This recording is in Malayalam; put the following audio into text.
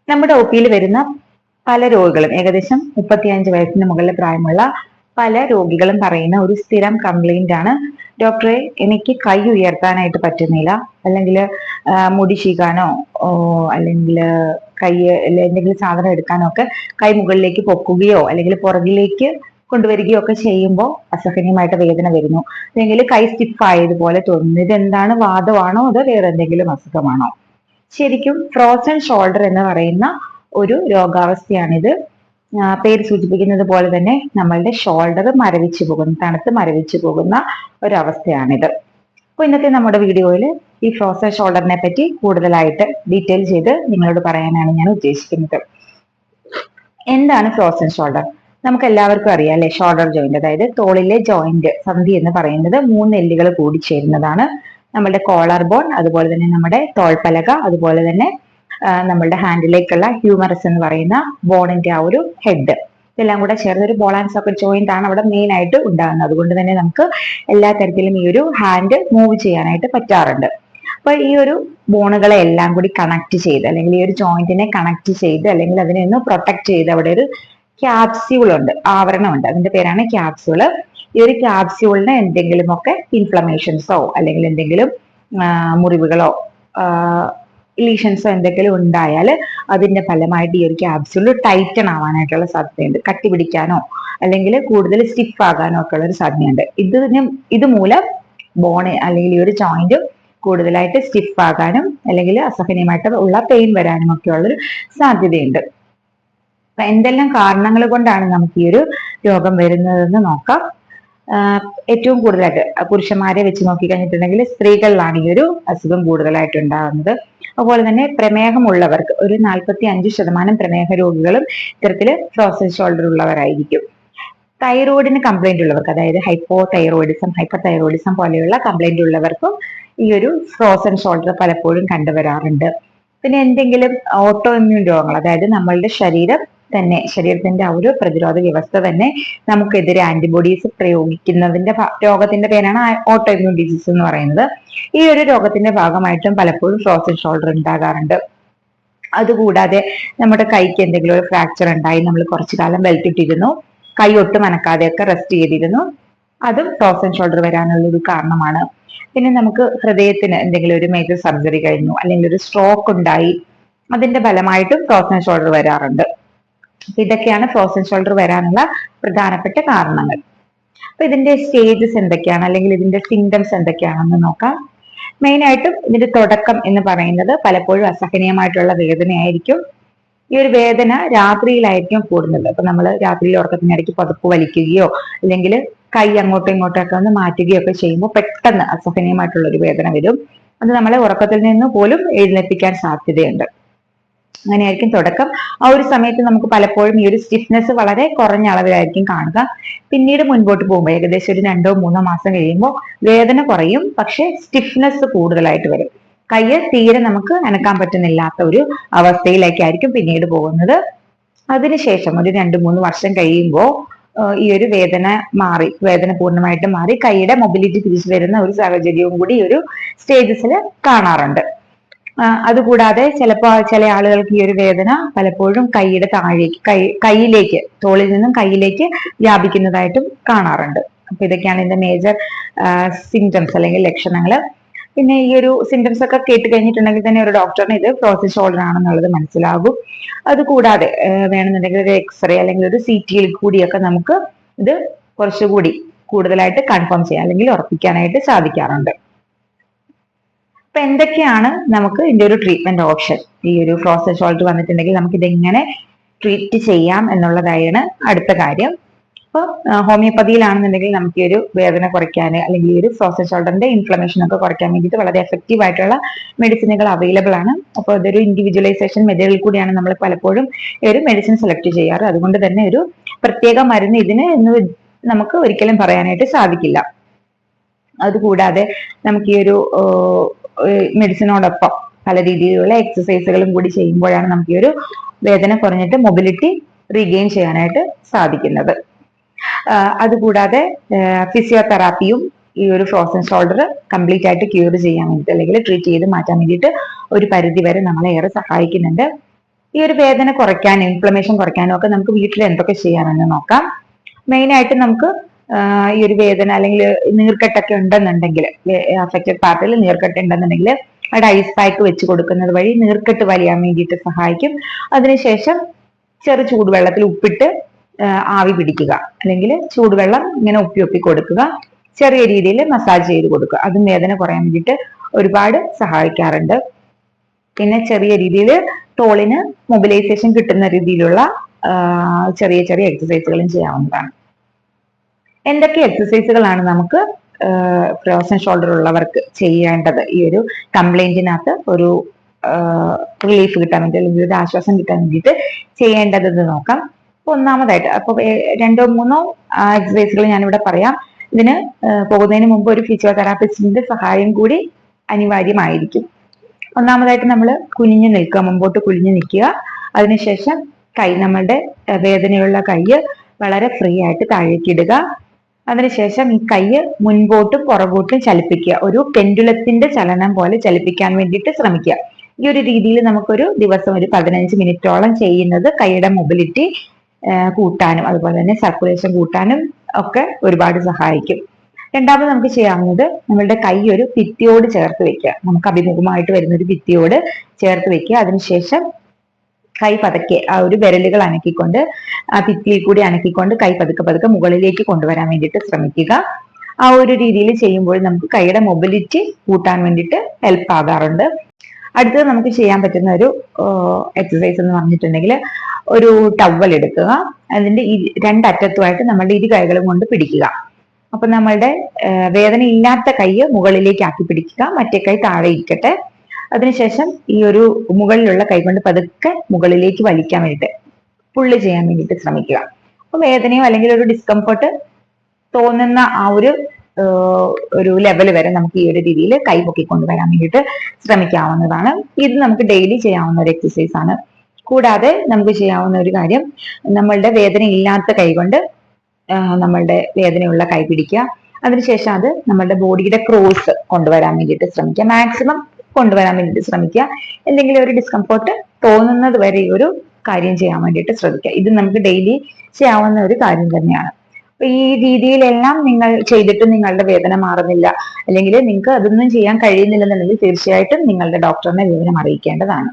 നമ്മുടെ ഒ പിയിൽ വരുന്ന പല രോഗികളും ഏകദേശം 35 വയസ്സിന് മുകളിൽ പ്രായമുള്ള പല രോഗികളും പറയുന്ന ഒരു സ്ഥിരം കംപ്ലൈന്റ് ആണ്, ഡോക്ടറെ എനിക്ക് കൈ ഉയർത്താനായിട്ട് പറ്റുന്നില്ല, അല്ലെങ്കിൽ മുടി ചീകാനോ അല്ലെങ്കിൽ കൈ എന്തെങ്കിലും സാധനം എടുക്കാനോ ഒക്കെ കൈ മുകളിലേക്ക് പൊക്കുകയോ അല്ലെങ്കിൽ പുറകിലേക്ക് കൊണ്ടുവരികയോ ഒക്കെ ചെയ്യുമ്പോൾ അസഹനീയമായിട്ട് വേദന വരുന്നു, അല്ലെങ്കിൽ കൈ സ്റ്റിഫ് ആയതുപോലെ തോന്നുന്നു. ഇതെന്താണ്, വാദമാണോ അതോ വേറെ എന്തെങ്കിലും അസുഖമാണോ? ശരിക്കും ഫ്രോസൺ ഷോൾഡർ എന്ന് പറയുന്ന ഒരു രോഗാവസ്ഥയാണിത്. പേര് സൂചിപ്പിക്കുന്നത് പോലെ തന്നെ നമ്മളുടെ ഷോൾഡർ മരവിച്ചു പോകുന്ന, തണുത്ത് മരവിച്ചു പോകുന്ന ഒരവസ്ഥയാണിത്. അപ്പൊ ഇന്നത്തെ നമ്മുടെ വീഡിയോയിൽ ഈ ഫ്രോസൺ ഷോൾഡറിനെ പറ്റി കൂടുതലായിട്ട് ഡീറ്റെയിൽ ചെയ്ത് നിങ്ങളോട് പറയാനാണ് ഞാൻ ഉദ്ദേശിക്കുന്നത്. എന്താണ് ഫ്രോസൺ ഷോൾഡർ? നമുക്ക് എല്ലാവർക്കും അറിയാം അല്ലെ, ഷോൾഡർ ജോയിന്റ്, അതായത് തോളിലെ ജോയിന്റ്, സന്ധി എന്ന് പറയുന്നത് 3 എല്ലുകൾ കൂടി ചേരുന്നതാണ്. നമ്മുടെ കോളർ ബോൺ, അതുപോലെ തന്നെ നമ്മുടെ തോൾപ്പലക, അതുപോലെ തന്നെ നമ്മളുടെ ഹാൻഡിലേക്കുള്ള ഹ്യൂമറസ് എന്ന് പറയുന്ന ബോണിന്റെ ആ ഒരു ഹെഡ്, ഇതെല്ലാം കൂടെ ചേർന്ന് ഒരു ബോൾ ആൻഡ് സോക്കറ്റ് ജോയിന്റ് ആണ് അവിടെ മെയിൻ ആയിട്ട് ഉണ്ടാകുന്നത്. അതുകൊണ്ട് തന്നെ നമുക്ക് എല്ലാ തരത്തിലും ഈ ഒരു ഹാൻഡ് മൂവ് ചെയ്യാനായിട്ട് പറ്റാറുണ്ട്. അപ്പൊ ഈ ഒരു ബോണുകളെ എല്ലാം കൂടി കണക്ട് ചെയ്ത്, അല്ലെങ്കിൽ ഈ ഒരു ജോയിന്റിനെ കണക്ട് ചെയ്ത്, അല്ലെങ്കിൽ അതിനെ ഒന്ന് പ്രൊട്ടക്ട് ചെയ്ത് അവിടെ ഒരു ക്യാപ്സ്യൂൾ ഉണ്ട്, ആവരണമുണ്ട്, അതിന്റെ പേരാണ് ക്യാപ്സ്യൂള്. ഈ ഒരു ക്യാപ്സ്യൂളിന് എന്തെങ്കിലുമൊക്കെ ഇൻഫ്ലമേഷൻസോ അല്ലെങ്കിൽ എന്തെങ്കിലും മുറിവുകളോ ലീഷൻസോ എന്തെങ്കിലും ഉണ്ടായാൽ അതിന്റെ ഫലമായിട്ട് ഈ ഒരു ക്യാപ്സ്യൂൾ ടൈറ്റൺ ആവാനായിട്ടുള്ള സാധ്യതയുണ്ട്. കട്ടി പിടിക്കാനോ അല്ലെങ്കിൽ കൂടുതൽ സ്റ്റിഫ് ആകാനോ ഒക്കെ ഉള്ള ഒരു സാധ്യതയുണ്ട്. ഇതുമൂലം ബോണ് അല്ലെങ്കിൽ ഈ ഒരു ജോയിന്റ് കൂടുതലായിട്ട് സ്റ്റിഫ് ആകാനും അല്ലെങ്കിൽ അസഹനീയമായിട്ട് ഉള്ള പെയിൻ വരാനും ഒക്കെ ഉള്ളൊരു സാധ്യതയുണ്ട്. അപ്പൊ എന്തെല്ലാം കാരണങ്ങൾ കൊണ്ടാണ് നമുക്ക് ഈ ഒരു രോഗം വരുന്നതെന്ന് നോക്കാം. ഏറ്റവും കൂടുതലായിട്ട് പുരുഷന്മാരെ വെച്ച് നോക്കിക്കഴിഞ്ഞിട്ടുണ്ടെങ്കിൽ സ്ത്രീകളിലാണ് ഈ ഒരു അസുഖം കൂടുതലായിട്ട് ഉണ്ടാകുന്നത്. അതുപോലെ തന്നെ പ്രമേഹമുള്ളവർക്ക് ഒരു 45% പ്രമേഹ രോഗികളും ഇത്തരത്തിൽ ഫ്രോസൺ ഷോൾഡർ ഉള്ളവരായിരിക്കും. തൈറോയിഡിന് കംപ്ലൈന്റ് ഉള്ളവർക്ക്, അതായത് ഹൈപ്പോതൈറോയിഡിസം, ഹൈപ്പർ തൈറോയിഡിസം പോലെയുള്ള കംപ്ലൈന്റ് ഉള്ളവർക്കും ഈ ഒരു ഫ്രോസൺ ഷോൾഡർ പലപ്പോഴും കണ്ടുവരാറുണ്ട്. പിന്നെ എന്തെങ്കിലും ഓട്ടോ ഇമ്മ്യൂൺ രോഗങ്ങൾ, അതായത് നമ്മളുടെ ശരീരത്തിന്റെ ആ ഒരു പ്രതിരോധ വ്യവസ്ഥ തന്നെ നമുക്കെതിരെ ആന്റിബോഡീസ് പ്രയോഗിക്കുന്നതിന്റെ രോഗത്തിന്റെ പേരാണ് ഓട്ടോ ഇമ്മ്യൂൺ ഡിസീസ് എന്ന് പറയുന്നത്. ഈ ഒരു രോഗത്തിന്റെ ഭാഗമായിട്ടും പലപ്പോഴും ഫ്രോസൺ ഷോൾഡർ ഉണ്ടാകാറുണ്ട്. അതുകൂടാതെ നമ്മുടെ കൈക്ക് എന്തെങ്കിലും ഒരു ഫ്രാക്ചർ ഉണ്ടായി, നമ്മൾ കുറച്ചു കാലം ബെൽറ്റ് ഇട്ടിരുന്നു, കൈ ഒട്ടും അനക്കാതെയൊക്കെ റെസ്റ്റ് ചെയ്തിരുന്നു, അതും ഫ്രോസൺ ഷോൾഡർ വരാനുള്ള ഒരു കാരണമാണ്. പിന്നെ നമുക്ക് ഹൃദയത്തിന് എന്തെങ്കിലും ഒരു മേജർ സർജറി കഴിഞ്ഞു, അല്ലെങ്കിൽ ഒരു സ്ട്രോക്ക് ഉണ്ടായി, അതിന്റെ ഫലമായിട്ടും ഫ്രോസൺ ഷോൾഡർ വരാറുണ്ട്. ഇതൊക്കെയാണ് ഫ്രോസൺ ഷോൾഡർ വരാനുള്ള പ്രധാനപ്പെട്ട കാരണങ്ങൾ. അപ്പൊ ഇതിന്റെ സ്റ്റേജസ് എന്തൊക്കെയാണ്, അല്ലെങ്കിൽ ഇതിന്റെ സിംറ്റംസ് എന്തൊക്കെയാണെന്ന് നോക്കാം. മെയിൻ ആയിട്ടും ഇതിന്റെ തുടക്കം എന്ന് പറയുന്നത് പലപ്പോഴും അസഹനീയമായിട്ടുള്ള വേദനയായിരിക്കും. ഈ ഒരു വേദന രാത്രിയിലായിരിക്കും കൂടുന്നത്. അപ്പൊ നമ്മൾ രാത്രിയിൽ ഉറക്കത്തിനിടയ്ക്ക് പുതപ്പ് വലിക്കുകയോ അല്ലെങ്കിൽ കൈ അങ്ങോട്ടും ഇങ്ങോട്ടും ഒക്കെ ഒന്ന് മാറ്റുകയോ ഒക്കെ ചെയ്യുമ്പോൾ പെട്ടെന്ന് അസഹനീയമായിട്ടുള്ള ഒരു വേദന വരും. അത് നമ്മളെ ഉറക്കത്തിൽ നിന്ന് പോലും എഴുന്നേൽപ്പിക്കാൻ സാധ്യതയുണ്ട്. അങ്ങനെയായിരിക്കും തുടക്കം. ആ ഒരു സമയത്ത് നമുക്ക് പലപ്പോഴും ഈ ഒരു സ്റ്റിഫ്നെസ് വളരെ കുറഞ്ഞ അളവിലായിരിക്കും കാണുക. പിന്നീട് മുൻപോട്ട് പോകുമ്പോൾ ഏകദേശം ഒരു 2-3 മാസം കഴിയുമ്പോൾ വേദന കുറയും, പക്ഷെ സ്റ്റിഫ്നെസ് കൂടുതലായിട്ട് വരും. കൈ തീരെ നമുക്ക് അനക്കാൻ പറ്റുന്നില്ലാത്ത ഒരു അവസ്ഥയിലേക്കായിരിക്കും പിന്നീട് പോകുന്നത്. അതിനുശേഷം ഒരു 2-3 വർഷം കഴിയുമ്പോൾ ഈ ഒരു വേദന പൂർണ്ണമായിട്ട് മാറി കൈയുടെ മൊബിലിറ്റി തിരിച്ചു വരുന്ന ഒരു സാഹചര്യവും കൂടി ഈ ഒരു സ്റ്റേജസിൽ കാണാറുണ്ട്. അതുകൂടാതെ ചില ആളുകൾക്ക് ഈ ഒരു വേദന പലപ്പോഴും കൈയുടെ താഴേക്ക് കൈയിലേക്ക്, തോളിൽ നിന്നും കൈയിലേക്ക് വ്യാപിക്കുന്നതായിട്ടും കാണാറുണ്ട്. അപ്പൊ ഇതൊക്കെയാണ് ഇതിന്റെ മേജർ സിംറ്റംസ് അല്ലെങ്കിൽ ലക്ഷണങ്ങൾ. പിന്നെ ഈ ഒരു സിംറ്റംസ് ഒക്കെ കേട്ട് കഴിഞ്ഞിട്ടുണ്ടെങ്കിൽ തന്നെ ഒരു ഡോക്ടറിന് ഇത് ഫ്രോസൺ ഷോൾഡർ ആണെന്നുള്ളത് മനസ്സിലാകും. അതുകൂടാതെ വേണമെന്നുണ്ടെങ്കിൽ ഒരു എക്സ്റേ അല്ലെങ്കിൽ ഒരു CT കൂടിയൊക്കെ നമുക്ക് ഇത് കുറച്ചുകൂടി കൂടുതലായിട്ട് കൺഫേം ചെയ്യാൻ അല്ലെങ്കിൽ ഉറപ്പിക്കാനായിട്ട് സാധിക്കാറുണ്ട്. അപ്പൊ എന്തൊക്കെയാണ് നമുക്ക് ഇതിന്റെ ഒരു ട്രീറ്റ്മെന്റ് ഓപ്ഷൻ? ഈ ഒരു ഫ്രോസൺ ഷോൾഡർ വന്നിട്ടുണ്ടെങ്കിൽ നമുക്ക് ഇതെങ്ങനെ ട്രീറ്റ് ചെയ്യാം എന്നുള്ളതായാണ് അടുത്ത കാര്യം. അപ്പൊ ഹോമിയോപ്പതിയിലാണെന്നുണ്ടെങ്കിൽ നമുക്ക് ഈ ഒരു വേദന കുറയ്ക്കാൻ അല്ലെങ്കിൽ ഈ ഒരു ഫ്രോസൺ ഷോൾഡറിന്റെ ഇൻഫ്ലമേഷൻ ഒക്കെ കുറയ്ക്കാൻ വേണ്ടിയിട്ട് വളരെ എഫക്റ്റീവ് ആയിട്ടുള്ള മെഡിസിനുകൾ അവൈലബിൾ ആണ്. അപ്പോൾ ഇതൊരു ഇൻഡിവിജ്വലൈസേഷൻ മെത്തേഡിൽ കൂടിയാണ് നമ്മൾ പലപ്പോഴും ഈ ഒരു മെഡിസിൻ സെലക്ട് ചെയ്യാറ്. അതുകൊണ്ട് തന്നെ ഒരു പ്രത്യേക മരുന്ന് ഇതിന് എന്ന് നമുക്ക് ഒരിക്കലും പറയാനായിട്ട് സാധിക്കില്ല. അതുകൂടാതെ നമുക്ക് ഈ ഒരു മെഡിസിനോടൊപ്പം പല രീതിയിലുള്ള എക്സസൈസുകളും കൂടി ചെയ്യുമ്പോഴാണ് നമുക്ക് ഈ ഒരു വേദന കുറഞ്ഞിട്ട് മൊബിലിറ്റി റീഗെയിൻ ചെയ്യാനായിട്ട് സാധിക്കുന്നത്. അതുകൂടാതെ ഫിസിയോതെറാപ്പിയും ഈ ഒരു ഫ്രോസൺ ഷോൾഡർ കംപ്ലീറ്റ് ആയിട്ട് ക്യൂർ ചെയ്യാൻ വേണ്ടിയിട്ട് അല്ലെങ്കിൽ ട്രീറ്റ് ചെയ്ത് മാറ്റാൻ വേണ്ടിയിട്ട് ഒരു പരിധി വരെ നമ്മളെ ഏറെ സഹായിക്കുന്നുണ്ട്. ഈ ഒരു വേദന കുറയ്ക്കാനും ഇൻഫ്ലമേഷൻ കുറയ്ക്കാനും ഒക്കെ നമുക്ക് വീട്ടിൽ എന്തൊക്കെ ചെയ്യാമെന്ന് നോക്കാം. മെയിൻ ആയിട്ട് നമുക്ക് ഈ ഒരു വേദന അല്ലെങ്കിൽ നീർക്കെട്ടൊക്കെ ഉണ്ടെന്നുണ്ടെങ്കിൽ, അഫക്റ്റഡ് പാർട്ടിൽ നീർക്കെട്ട് ഉണ്ടെന്നുണ്ടെങ്കിൽ അവിടെ ഐസ് പാക്ക് വെച്ച് കൊടുക്കുന്നത് വഴി നീർക്കെട്ട് വലിയാൻ വേണ്ടിയിട്ട് സഹായിക്കും. അതിനുശേഷം ചെറു ചൂടുവെള്ളത്തിൽ ഉപ്പിട്ട് ആവി പിടിക്കുക, അല്ലെങ്കിൽ ചൂടുവെള്ളം ഇങ്ങനെ ഒപ്പി കൊടുക്കുക, ചെറിയ രീതിയിൽ മസാജ് ചെയ്ത് കൊടുക്കുക. അതും വേദന കുറയാൻ വേണ്ടിയിട്ട് ഒരുപാട് സഹായിക്കാറുണ്ട്. പിന്നെ ചെറിയ രീതിയിൽ തോളിന് മൊബിലൈസേഷൻ കിട്ടുന്ന രീതിയിലുള്ള ചെറിയ ചെറിയ എക്സസൈസുകളും ചെയ്യാവുന്നതാണ്. എന്തൊക്കെ എക്സസൈസുകളാണ് നമുക്ക് ഫ്രോസൺ ഷോൾഡർ ഉള്ളവർക്ക് ചെയ്യേണ്ടത് ഈ ഒരു കംപ്ലൈന്റിനകത്ത് ഒരു റിലീഫ് കിട്ടാൻ വേണ്ടി, അല്ലെങ്കിൽ ഒരു ആശ്വാസം കിട്ടാൻ വേണ്ടിയിട്ട് ചെയ്യേണ്ടതെന്ന് നോക്കാം. ഒന്നാമതായിട്ട് അപ്പൊ 2-3 എക്സസൈസുകൾ ഞാനിവിടെ പറയാം. ഇതിന് പോകുന്നതിന് മുമ്പ് ഒരു ഫിസിയോതെറാപ്പിസ്റ്റിന്റെ സഹായം കൂടി അനിവാര്യമായിരിക്കും. ഒന്നാമതായിട്ട് നമ്മൾ കുനിഞ്ഞു നിൽക്കുക, മുമ്പോട്ട് കുനിഞ്ഞു നിൽക്കുക. അതിനുശേഷം നമ്മളുടെ വേദനയുള്ള കൈ വളരെ ഫ്രീ ആയിട്ട് താഴേക്ക് ഇടുക. അതിനുശേഷം ഈ കൈ മുൻപോട്ടും പുറകോട്ടും ചലിപ്പിക്കുക, ഒരു പെൻഡുലത്തിന്റെ ചലനം പോലെ ചലിപ്പിക്കാൻ വേണ്ടിയിട്ട് ശ്രമിക്കുക. ഈ ഒരു രീതിയിൽ നമുക്കൊരു ദിവസം ഒരു 15 മിനിറ്റോളം ചെയ്യുന്നത് കൈയുടെ മൊബിലിറ്റി കൂട്ടാനും അതുപോലെ തന്നെ സർക്കുലേഷൻ കൂട്ടാനും ഒക്കെ ഒരുപാട് സഹായിക്കും. രണ്ടാമത് നമുക്ക് ചെയ്യാവുന്നത് നമ്മളുടെ കൈ ഒരു ഭിത്തിയോട് ചേർത്ത് വെക്കുക. നമുക്ക് അഭിമുഖമായിട്ട് വരുന്ന ഒരു ഭിത്തിയോട് ചേർത്ത് വെക്കുക. അതിനുശേഷം കൈ പതുക്കെ ആ ഒരു വിരലുകൾ അനക്കിക്കൊണ്ട് ആ ഭിത്തിയിൽ കൂടി അനക്കിക്കൊണ്ട് കൈ പതുക്കെ മുകളിലേക്ക് കൊണ്ടുവരാൻ വേണ്ടിയിട്ട് ശ്രമിക്കുക. ആ ഒരു രീതിയിൽ ചെയ്യുമ്പോൾ നമുക്ക് കൈയുടെ മൊബിലിറ്റി കൂട്ടാൻ വേണ്ടിയിട്ട് ഹെൽപ്പ് ആകാറുണ്ട്. അടുത്തത് നമുക്ക് ചെയ്യാൻ പറ്റുന്ന ഒരു എക്സസൈസ് എന്ന് പറഞ്ഞിട്ടുണ്ടെങ്കിൽ, ഒരു ടവൽ എടുക്കുക, അതിന്റെ രണ്ടറ്റത്തുമായിട്ട് നമ്മളുടെ ഇരു കൈകളും കൊണ്ട് പിടിക്കുക. അപ്പൊ നമ്മളുടെ വേദന ഇല്ലാത്ത കൈ മുകളിലേക്ക് ആക്കി പിടിക്കുക, മറ്റേ കൈ താഴെ ഇരിക്കട്ടെ. അതിനുശേഷം ഈ ഒരു മുകളിലുള്ള കൈ കൊണ്ട് പതുക്കെ മുകളിലേക്ക് വലിക്കാൻ വേണ്ടിയിട്ട് പുള്ള് ചെയ്യാൻ വേണ്ടിയിട്ട് ശ്രമിക്കുക. അപ്പൊ വേദനയോ അല്ലെങ്കിൽ ഒരു ഡിസ്കംഫർട്ട് തോന്നുന്ന ആ ഒരു ലെവൽ വരെ നമുക്ക് ഈ ഒരു രീതിയിൽ കൈ പൊക്കിക്കൊണ്ടുവരാൻ വേണ്ടിയിട്ട് ശ്രമിക്കാവുന്നതാണ്. ഇത് നമുക്ക് ഡെയിലി ചെയ്യാവുന്ന ഒരു എക്സസൈസ് ആണ്. കൂടാതെ നമുക്ക് ചെയ്യാവുന്ന ഒരു കാര്യം, നമ്മളുടെ വേദന ഇല്ലാത്ത കൈ കൊണ്ട് നമ്മളുടെ വേദനയുള്ള കൈ പിടിക്കുക. അതിനുശേഷം അത് നമ്മളുടെ ബോഡിയുടെ ക്രോസ് കൊണ്ടുവരാൻ വേണ്ടിയിട്ട് ശ്രമിക്കുക, മാക്സിമം കൊണ്ടുവരാൻ വേണ്ടിയിട്ട് ശ്രമിക്കുക. എന്തെങ്കിലും ഒരു ഡിസ്കംഫോർട്ട് തോന്നുന്നത് വരെ ഈ ഒരു കാര്യം ചെയ്യാൻ വേണ്ടിയിട്ട് ശ്രമിക്കുക. ഇത് നമുക്ക് ഡെയിലി ചെയ്യാവുന്ന ഒരു കാര്യം തന്നെയാണ്. അപ്പൊ ഈ രീതിയിലെല്ലാം നിങ്ങൾ ചെയ്തിട്ടും നിങ്ങളുടെ വേദന മാറുന്നില്ല, അല്ലെങ്കിൽ നിങ്ങൾക്ക് അതൊന്നും ചെയ്യാൻ കഴിയുന്നില്ലെന്നുണ്ടെങ്കിൽ തീർച്ചയായിട്ടും നിങ്ങളുടെ ഡോക്ടറിനെ വിവരം അറിയിക്കേണ്ടതാണ്.